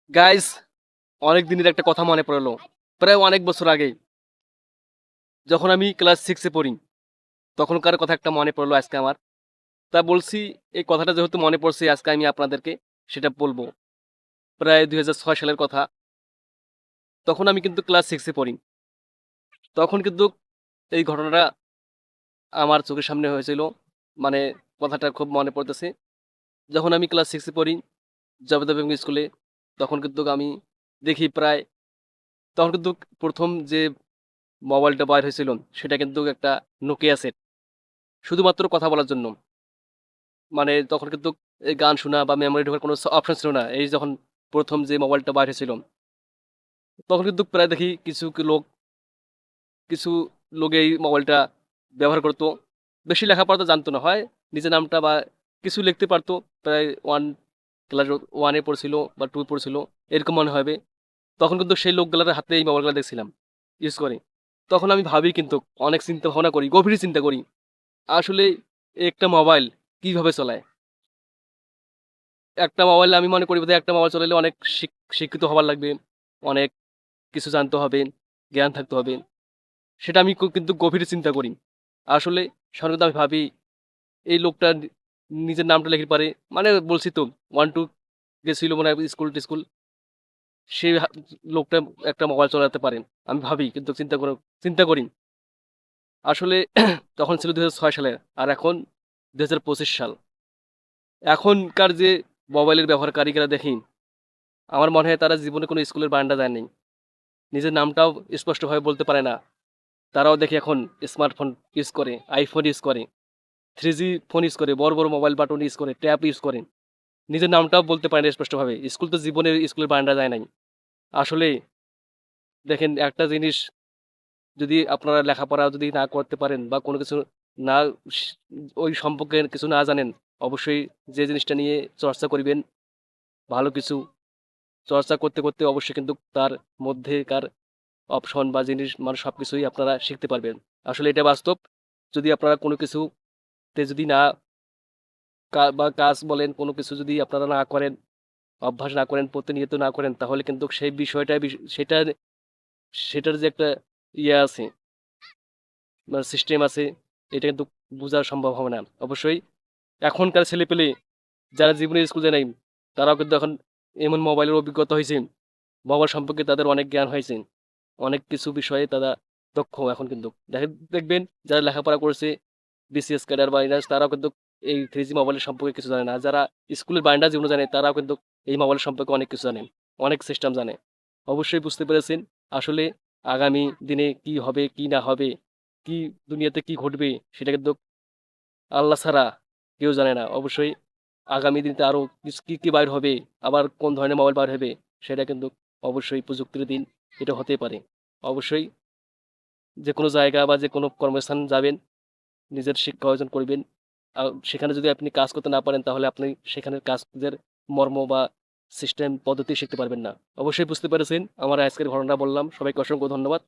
Guys, অনেক দিনের একটা কথা মনে পড়লো। প্রায় অনেক বছর আগে যখন আমি ক্লাস 6 এ পড়ি, তখনকার কথা একটা মনে পড়লো আজকে আমার। তা বলছি, এই কথাটা যেহেতু মনে পড়ছে আজকে আমি আপনাদেরকে সেটা বলবো। প্রায় 2006 সালের কথা। তখন আমি কিন্তু ক্লাস 6 এ পড়ি। তখন কিন্তু এই ঘটনাটা আমার চোখের সামনে হয়েছিল। মানে কথাটা খুব মনে পড়তেছে। যখন আমি ক্লাস 6 এ পড়ি, জবেদা বেগম স্কুলে, তখন কিন্তু আমি দেখি প্রায় তখন কিন্তু ১ম যে মোবাইলটা বাইর হয়েছিল সেটা কিন্তু একটা নোকিয়া সেট। শুধুমাত্র কথা বলার জন্য। মানে তখন কিন্তু এই গান শোনা বা মেমোরি ঢোকার কোনো অপশন ছিল না। এই যখন ১ম যে মোবাইলটা বাইর হয়েছিল, তখন কিন্তু প্রায় দেখি কিছু লোক এই মোবাইলটা ব্যবহার করতো। বেশি লেখাপড়া তো জানতো না। হয় নিজের নামটা বা কিছু লিখতে পারতো। প্রায় ক্লাস 1 এ পড়ছিল বা 2 এ পড়ছিল, এরকম মনে হবে। তখন কিন্তু সেই লোকগুলার হাতে এই মোবাইলগুলা দেখছিলাম ইউজ করে। তখন আমি ভাবি কিন্তু অনেক চিন্তা ভাবনা করি, গভীর চিন্তা করি। আসলে একটা মোবাইল কিভাবে চলায়? একটা মোবাইল আমি মনে করি বোধহয় একটা মোবাইল চালাইলে অনেক শিক্ষিত হবার লাগবে, অনেক কিছু জানতে হবে, জ্ঞান থাকতে হবে। সেটা আমি কিন্তু গভীরে চিন্তা করি। আসলে সাধারণত আমি ভাবি এই লোকটা নিজের নামটা লিখতে পারে। মানে বলছি তো 1-2 গেছিল মনে হয় স্কুল-টিস্কুল। সে লোকটা একটা মোবাইল চালাতে পারে। আমি ভাবি কিন্তু চিন্তা করি। আসলে তখন ছিল 2006 সালে আর এখন 2025 সাল। এখনকার যে মোবাইলের ব্যবহারকারীরা দেখি, আমার মনে হয় তারা জীবনে কোনো স্কুলের বারান্দা যায়নি। নিজের নামটাও স্পষ্টভাবে বলতে পারে না। তারাও দেখি এখন স্মার্টফোন ইউজ করে, আইফোন ইউজ করে, 3G ফোন ইউজ করে, বড়, বড় মোবাইল বাটন ইউজ করে, ট্যাব ইউজ করে। নিজের নামটাও বলতে পারে না স্পষ্টভাবে। স্কুল তো জীবনে স্কুলের বারান্দা যায় নাই। আসলে দেখেন একটা জিনিস, যদি আপনারা লেখাপড়া যদি না করতে পারেন বা কোনো কিছু না স ওই সম্পর্কে কিছু না জানেন, অবশ্যই যে জিনিসটা নিয়ে চর্চা করিবেন, ভালো কিছু চর্চা করতে, করতে অবশ্যই কিন্তু তার মধ্যেকার অপশন বা জিনিস মানে সবকিছুই আপনারা শিখতে পারবেন। আসলে এটা বাস্তব। যদি আপনারা কোনো কিছুতে যদি না বা কাজ বলেন কোনো কিছু যদি আপনারা না করেন, অভ্যাস না করেন, প্রতিনিয়ত না করেন, তাহলে কিন্তু সেই বিষয়টা সেটার সেটার যে একটা ইয়ে আছে, মানে সিস্টেম আছে, এটা কিন্তু বোঝা সম্ভব হবে না। অবশ্যই এখনকার ছেলেপেলে যারা জীবনে স্কুল যায় নাই, তারাও কিন্তু এখন এমন মোবাইলের অভিজ্ঞতা হয়েছে, মোবাইল সম্পর্কে তাদের অনেক জ্ঞান হয়েছে। অনেক কিছু বিষয়ে তারা দক্ষ এখন কিন্তু। দেখবেন যারা লেখাপড়া করেছে, বিসিএস ক্যাডার বা এরা তারাও কিন্তু এই 3G মোবাইলের সম্পর্কে কিছু জানে না। আর যারা স্কুলের বারান্দা জীবনে জানে তারাও কিন্তু এই মোবাইল সম্পর্কে অনেক কিছু জানে। অনেক সিস্টেম জানে। অবশ্যই বুঝতে পেরেছেন আসলে আগামী দিনে কি হবে, কি না হবে, কি দুনিয়াতে কি ঘটবে সেটা কিন্তু আল্লাহ ছাড়া কেউ জানে না। অবশ্যই আগামী দিনে আরো কি, কি বাইর হবে, আবার কোন ধরনের মোবাইল বাইর হবে সেটা কিন্তু অবশ্যই প্রযুক্তির দিন এটা হতেই পারে। অবশ্যই যেকোনো জায়গা বা যেকোনো কর্মস্থান যাবেন, নিজের শিক্ষা অর্জন করবেন। সেখানে যদি আপনি কাজ করতে না পারেন তাহলে আপনি সেখানের কাজের মর্ম বা সিস্টেম পদ্ধতি শিখতে পারবেন না। অবশ্যই বুঝতে পেরেছেন। আমার আজকের ঘটনাটা বললাম। সবাইকে অসংখ্য ধন্যবাদ।